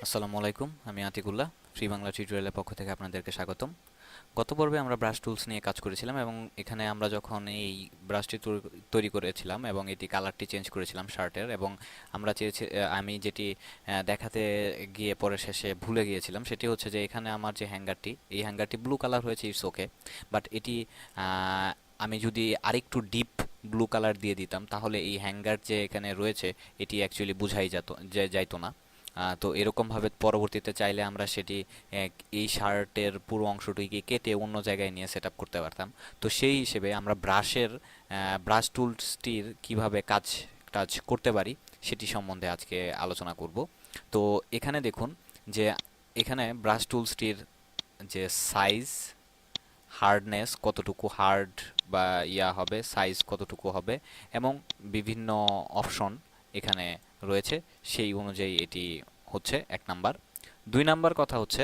আসসালামু আলাইকুম, আমি আতিকুল্লাহ। ফ্রি বাংলা টিউটোরিয়ালের পক্ষ থেকে আপনাদেরকে স্বাগতম। গত পর্বে আমরা ব্রাশ টুলস নিয়ে কাজ করেছিলাম এবং এখানে আমরা যখন এই ব্রাশটি তৈরি করেছিলাম এবং এটি কালারটি চেঞ্জ করেছিলাম শার্টের, এবং আমরা চেয়েছি আমি যেটি দেখাতে গিয়ে পরে শেষে ভুলে গিয়েছিলাম সেটি হচ্ছে যে এখানে আমার যে হ্যাঙ্গারটি, এই হ্যাঙ্গারটি ব্লু কালার হয়েছে, ইটস ওকে। বাট এটি আহ, আমি যদি আরেকটু ডিপ ব্লু কালার দিয়ে দিতাম তাহলে এই হ্যাঙ্গার যে এখানে রয়েছে এটি অ্যাকচুয়ালি বুঝাই যাইতো না। তো এরকমভাবে পরবর্তীতে চাইলে আমরা সেটি এই শার্টের পুরো অংশটিকে কেটে অন্য জায়গায় নিয়ে সেট আপ করতে পারতাম। তো সেই হিসেবে আমরা ব্রাশ টুলসটির কিভাবে কাজ টাজ করতে পারি সেটি সম্বন্ধে আজকে আলোচনা করব। তো এখানে দেখুন যে এখানে ব্রাশ টুলসটির যে সাইজ, হার্ডনেস, কতটুকু হার্ড বা হবে, সাইজ কতটুকু হবে, এবং বিভিন্ন অপশন এখানে রয়েছে, সেই অনুযায়ী এটি হচ্ছে 1 নাম্বার। 2 নাম্বার কথা হচ্ছে,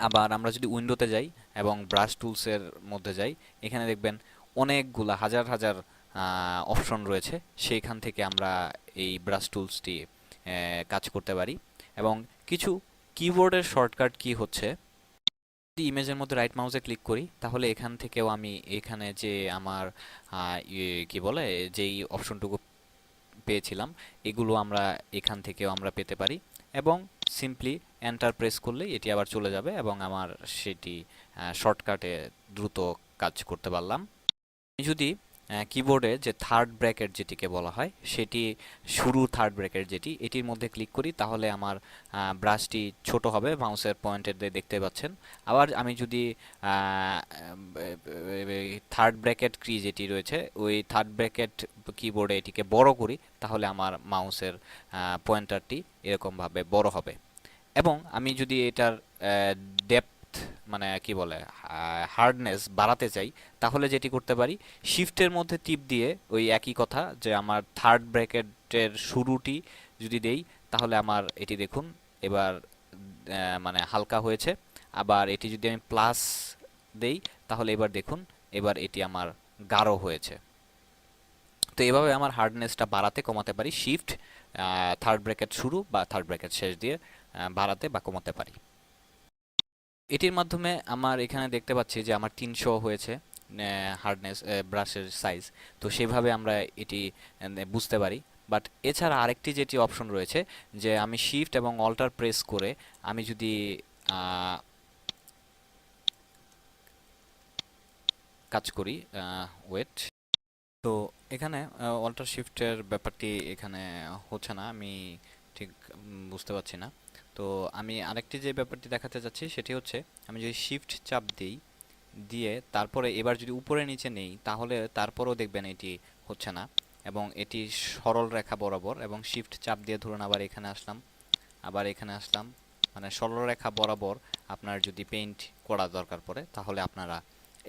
আবার আমরা যদি উইন্ডোতে যাই এবং ব্রাশ টুলসের মধ্যে যাই, এখানে দেখবেন অনেকগুলা হাজার হাজার অপশন রয়েছে। সেইখান থেকে আমরা এই ব্রাশ টুলসটি কাজ করতে পারি। এবং কিছু কিবোর্ডের শর্টকাট কি হচ্ছে, যদি ইমেজের মধ্যে রাইট মাউসে ক্লিক করি তাহলে এখান থেকেও আমি এখানে যে আমার কি বলে যেই অপশনটুকু পেয়েছিলাম এগুলো আমরা এখান থেকেও আমরা পেতে পারি, এবং সিম্পলি এন্টার প্রেস করলেই এটি আবার চলে যাবে এবং আমার সেটি শর্টকাটে দ্রুত কাজ করতে পারলাম। আমি যদি কিবোর্ডে যে থার্ড ব্র্যাকেট যেটিকে বলা হয় সেটি, শুরু থার্ড ব্র্যাকেট যেটি, এটির মধ্যে ক্লিক করি তাহলে আমার ব্রাশটি ছোট হবে, মাউসের পয়েন্টের দিয়ে দেখতে পাচ্ছেন। আবার আমি যদি থার্ড ব্র্যাকেট কি যেটি রয়েছে ওই থার্ড ব্র্যাকেট কিবোর্ডে এটিকে বড় করি তাহলে আমার মাউসের পয়েন্টারটি এরকমভাবে বড় হবে। এবং আমি যদি এটার ডেপথ, মানে কি বলে, হার্ডনেস বাড়াতে চাই তাহলে যেটি করতে পারি, শিফটের মধ্যে টিপ দিয়ে ওই একই কথা, যে আমার থার্ড ব্র্যাকেটের শুরুটি যদি দেই তাহলে আমার এটি দেখুন এবার মানে হালকা হয়েছে। আবার এটি যদি আমি প্লাস দেই তাহলে এবার দেখুন এবার এটি আমার গাঢ় হয়েছে। তো এভাবে আমার হার্ডনেসটা বাড়াতে কমাতে পারি, শিফট থার্ড ব্র্যাকেট শুরু বা থার্ড ব্র্যাকেট শেষ দিয়ে বাড়াতে বা কমাতে পারি। এটির মাধ্যমে আমার এখানে দেখতে পাচ্ছি যে আমার 300 হয়েছে হার্ডনেস, ব্রাশের সাইজ। তো সেভাবে আমরা এটি বুঝতে পারি। বাট এছাড়া আরেকটি যেটি অপশন রয়েছে, যে আমি শিফট এবং অল্টার প্রেস করে আমি যদি কাজ করি, ওয়েট, তো এখানে অল্টার শিফটের ব্যাপারটি এখানে হচ্ছে না, আমি ঠিক বুঝতে পারছি না। তো আমি আরেকটি যে ব্যাপারটি দেখাতে যাচ্ছি সেটি হচ্ছে, আমি যদি শিফট চাপ দিই, দিয়ে তারপরে এবার যদি উপরে নিচে নেই তাহলে তারপরেও দেখবেন এটি হচ্ছে না, এবং এটি সরল রেখা বরাবর, এবং শিফট চাপ দিয়ে ধরুন আবার এখানে আসলাম, আবার এখানে আসলাম, মানে সরল রেখা বরাবর আপনার যদি পেইন্ট করা দরকার পড়ে তাহলে আপনারা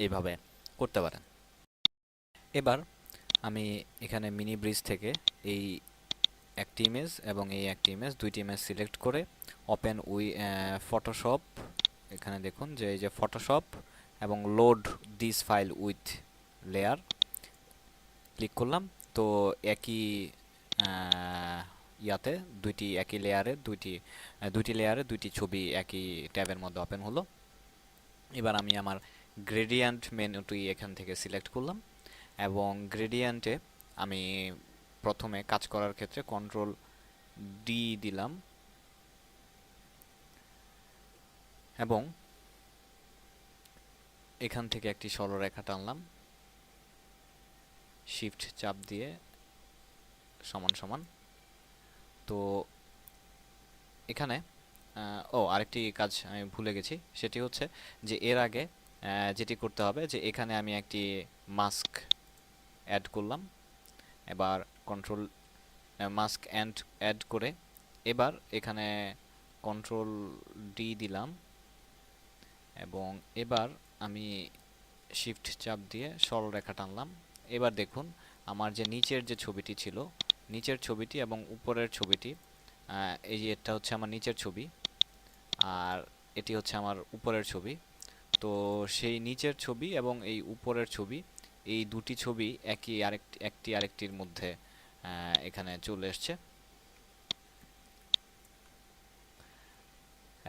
এইভাবে করতে পারেন। এবার আমি এখানে মিনি ব্রিজ থেকে এই একটি ইমেজ এবং এই একটি ইমেজ, দুইটি ইমেজ সিলেক্ট করে ওপেন ফটোশপ, এখানে দেখুন যে এই যে ফটোশপ এবং load this file with layer click করলাম। তো একই ইয়াতে দুইটি একই লেয়ারে দুইটি লেয়ারে দুইটি ছবি একই ট্যাবের মধ্যে ওপেন হলো। এবার আমি আমার গ্রেডিয়েন্ট মেনুটি এখান থেকে সিলেক্ট করলাম, এবং গ্রেডিয়েন্টে আমি প্রথমে কাজ করার ক্ষেত্রে কন্ট্রোল ডি দিলাম, এবং এখান থেকে একটি সরলরেখা টানলাম শিফট চাপ দিয়ে সমান সমান। তো এখানে আরেকটি কাজ আমি ভুলে গেছি, সেটি হচ্ছে যে এর আগে যেটি করতে হবে, যে এখানে আমি একটি মাস্ক অ্যাড করলাম। এবার কন্ট্রোল মাস্ক অ্যাড করে এবার এখানে কন্ট্রোল ডি দিলাম, এবং এবার আমি শিফট চাপ দিয়ে সরলরেখা টানলাম। এবার দেখুন আমার যে নিচের যে ছবিটি ছিল, নিচের ছবিটি এবং উপরের ছবিটি, এই যে এটা হচ্ছে আমার নিচের ছবি আর এটি হচ্ছে আমার উপরের ছবি। তো সেই নিচের ছবি এবং এই উপরের ছবি, এই দুটি ছবি একটি আরেকটির মধ্যে এখানে চলে এসছে।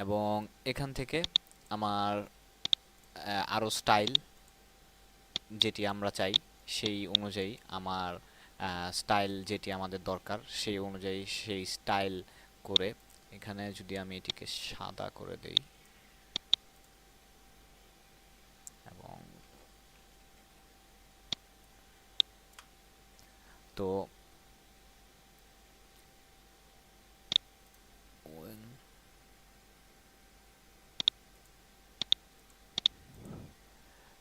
এবং এখান থেকে আমার আরও স্টাইল যেটি আমরা চাই সেই অনুযায়ী আমার স্টাইল যেটি আমাদের দরকার সেই অনুযায়ী সেই স্টাইল করে এখানে যদি আমি এটিকে সাদা করে দেই এবং তো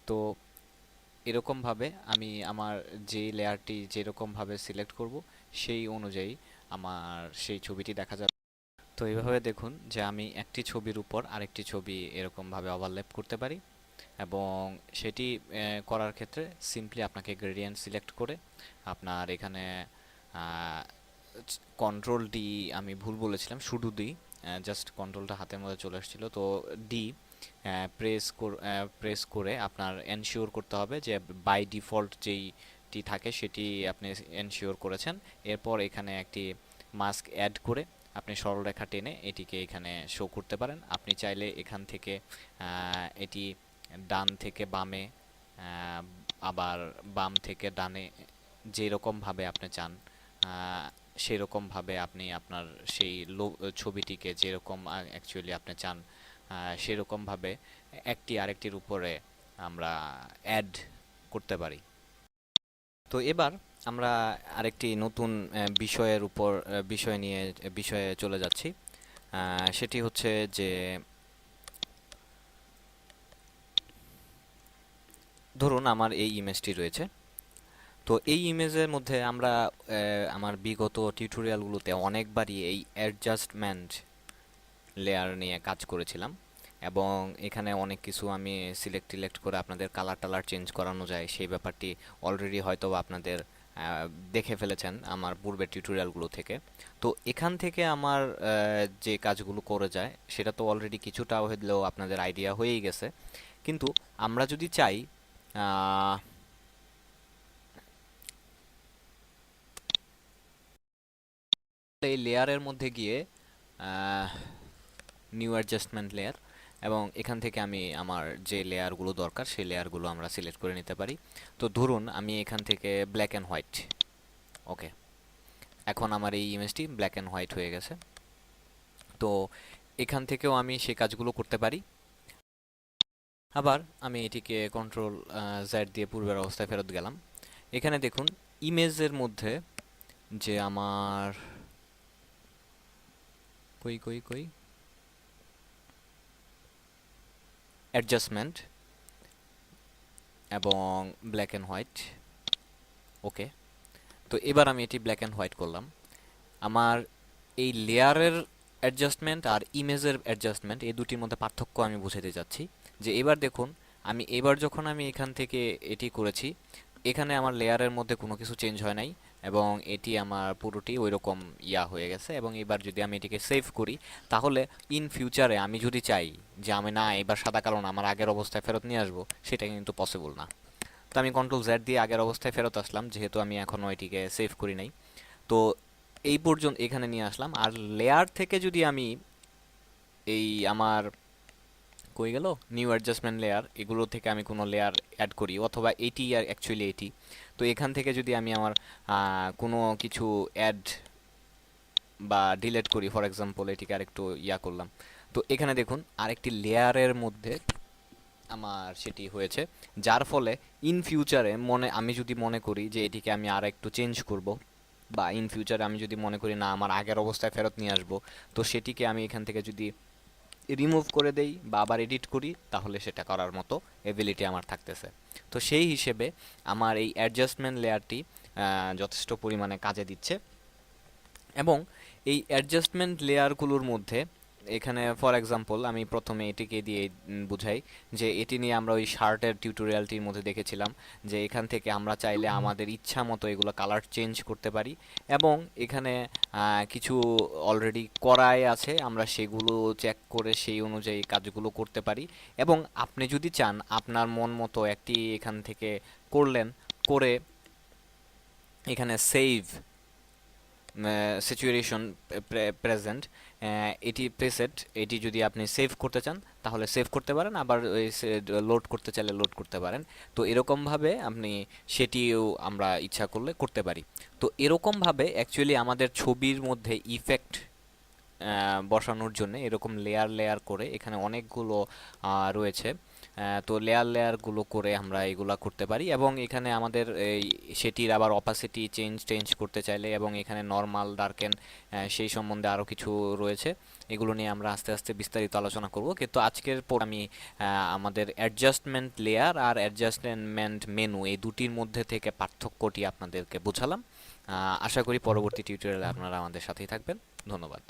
তো এরকমভাবে আমি আমার যে লেয়ারটি যেরকমভাবে সিলেক্ট করব সেই অনুযায়ী আমার সেই ছবিটি দেখা যাবে। তো এইভাবে দেখুন যে আমি একটি ছবির উপর আরেকটি ছবি এরকমভাবে ওভারল্যাপ করতে পারি এবং সেটি করার ক্ষেত্রে সিম্পলি আপনাকে গ্রেডিয়েন্ট সিলেক্ট করে আপনার এখানে কন্ট্রোল ডি, আমি ভুল বলেছিলাম, শুধু ডি, জাস্ট কন্ট্রোলটা হাতের মধ্যে চলে আসছিল, তো ডি প্রেস করে আপনার এনশিওর করতে হবে যে বাই ডিফল্ট যেইটি থাকে সেটি আপনি এনশিওর করেছেন। এরপর এখানে একটি মাস্ক অ্যাড করে আপনি সরলরেখা টেনে এটিকে এখানে শো করতে পারেন। আপনি চাইলে এখান থেকে এটি ডান থেকে বামে, আবার বাম থেকে ডানে যেরকমভাবে আপনি চান সেরকমভাবে আপনি আপনার সেই ছবিটিকে যেরকম অ্যাকচুয়ালি আপনি চান সেরকমভাবে একটি আরেকটির উপরে আমরা অ্যাড করতে পারি। তো এবার আমরা আরেকটি নতুন বিষয়ে চলে যাচ্ছি। সেটি হচ্ছে যে ধরুন আমার এই ইমেজটি রয়েছে। তো এই ইমেজের মধ্যে আমরা আমার বিগত টিউটোরিয়ালগুলোতে অনেকবারই এই অ্যাডজাস্টমেন্ট লেয়ার নিয়ে কাজ করেছিলাম এবং এখানে অনেক কিছু আমি সিলেক্ট করে আপনাদের কালার টালার চেঞ্জ করানো যায় সেই ব্যাপারটি অলরেডি হয়তো আপনাদের দেখে ফেলেছেন আমার পূর্বের টিউটোরিয়ালগুলো থেকে। তো এখান থেকে আমার যে কাজগুলো করে যায় সেটা তো অলরেডি কিছুটা হলেও আপনাদের আইডিয়া হয়েই গেছে, কিন্তু আমরা যদি চাই এই লেয়ারের মধ্যে গিয়ে নিউ অ্যাডজাস্টমেন্ট লেয়ার এবং এখান থেকে আমি আমার যে লেয়ারগুলো দরকার সেই লেয়ারগুলো আমরা সিলেক্ট করে নিতে পারি। তো ধরুন আমি এখান থেকে ব্ল্যাক অ্যান্ড হোয়াইট, ওকে, এখন আমার এই ইমেজটি ব্ল্যাক অ্যান্ড হোয়াইট হয়ে গেছে। তো এখান থেকেও আমি সেই কাজগুলো করতে পারি। আবার আমি এটিকে কন্ট্রোল জেড দিয়ে পূর্বের অবস্থায় ফেরত গেলাম। এখানে দেখুন ইমেজের মধ্যে যে আমার কই কই কই অ্যাডজাস্টমেন্ট এবং ব্ল্যাক অ্যান্ড হোয়াইট, ওকে। তো এবার আমি এটি ব্ল্যাক অ্যান্ড হোয়াইট করলাম। আমার এই লেয়ারের অ্যাডজাস্টমেন্ট আর ইমেজের অ্যাডজাস্টমেন্ট এই দুটির মধ্যে পার্থক্য আমি বুঝাতে যাচ্ছি। যে এবার দেখুন এবার যখন আমি এখান থেকে এটি করেছি এখানে আমার লেয়ারের মধ্যে কোনো কিছু চেঞ্জ হয় নাই এবং এটি আমার পুরোটি ওইরকম হয়ে গেছে। এবং এবার যদি আমি এটিকে সেভ করি তাহলে ইন ফিউচারে আমি যদি চাই যে আমি না এবার সাদা কালো না আমার আগের অবস্থায় ফেরত নিয়ে আসবো, সেটা কিন্তু পসিবল না। তো আমি কন্ট্রোল জেড দিয়ে আগের অবস্থায় ফেরত আসলাম যেহেতু আমি এখনও এটিকে সেভ করি নাই। তো এই পর্যন্ত এখানে নিয়ে আসলাম। আর লেয়ার থেকে যদি আমি এই আমার কই গেল নিউ অ্যাডজাস্টমেন্ট লেয়ার, এগুলো থেকে আমি কোনো লেয়ার অ্যাড করি অথবা এটি আর অ্যাকচুয়ালি এটি, তো এখান থেকে যদি আমি আমার কোনো কিছু অ্যাড বা ডিলেট করি, ফর এক্সাম্পল এটিকে আরেকটু করলাম, তো এখানে দেখুন আরেকটি লেয়ারের মধ্যে আমার সেটি হয়েছে, যার ফলে ইন ফিউচারে আমি যদি মনে করি যে এটিকে আমি আর একটু চেঞ্জ করব বা ইন ফিউচারে আমি যদি মনে করি না আমার আগের অবস্থায় ফেরত নিয়ে আসবো, তো সেটিকে আমি এখান থেকে যদি রিমুভ করে দেই বা আবার এডিট করি তাহলে সেটা করার মতো এবিলিটি আমার থাকতেছে। তো সেই হিসেবে আমার এই অ্যাডজাস্টমেন্ট লেয়ারটি যথেষ্ট পরিমাণে কাজে দিচ্ছে। এবং এই অ্যাডজাস্টমেন্ট লেয়ারগুলোর মধ্যে এখানে ফর এক্সাম্পল আমি প্রথমে এটিকে দিয়ে বুঝাই যে এটি নিয়ে আমরা ওই শার্টের টিউটোরিয়ালটির মধ্যে দেখেছিলাম যে এখান থেকে আমরা চাইলে আমাদের ইচ্ছা মতো এগুলো কালার চেঞ্জ করতে পারি এবং এখানে কিছু অলরেডি করাই আছে আমরা সেগুলো চেক করে সেই অনুযায়ী কাজগুলো করতে পারি। এবং আপনি যদি চান আপনার মন মতো একটি এখান থেকে করলেন, করে এখানে সেভ সিচুয়েশন প্রেজেন্ট এটি প্রেসেট, এটি যদি আপনি সেভ করতে চান তাহলে সেভ করতে পারেন, আবার লোড করতে চাইলে লোড করতে পারেন। তো এরকমভাবে আপনি সেটিও আমরা ইচ্ছা করলে করতে পারি। তো এরকমভাবে অ্যাকচুয়ালি আমাদের ছবির মধ্যে ইফেক্ট বসানোর জন্য এরকম লেয়ার লেয়ার করে এখানে অনেকগুলো রয়েছে। তো লেয়ার লেয়ারগুলো করে আমরা এগুলা করতে পারি, এবং এখানে আমাদের এই সেটির আবার অপাসিটি চেঞ্জ করতে চাইলে, এবং এখানে নর্মাল ডার্কেন সেই সম্বন্ধে আরও কিছু রয়েছে। এগুলো নিয়ে আমরা আস্তে আস্তে বিস্তারিত আলোচনা করব, কিন্তু আজকের পর আমি আমাদের অ্যাডজাস্টমেন্ট লেয়ার আর অ্যাডজাস্টমেন্ট মেনু এই দুটির মধ্যে থেকে পার্থক্যটি আপনাদেরকে বোঝালাম। আশা করি পরবর্তী টিউটোরিয়ালে আপনারা আমাদের সাথেই থাকবেন। ধন্যবাদ।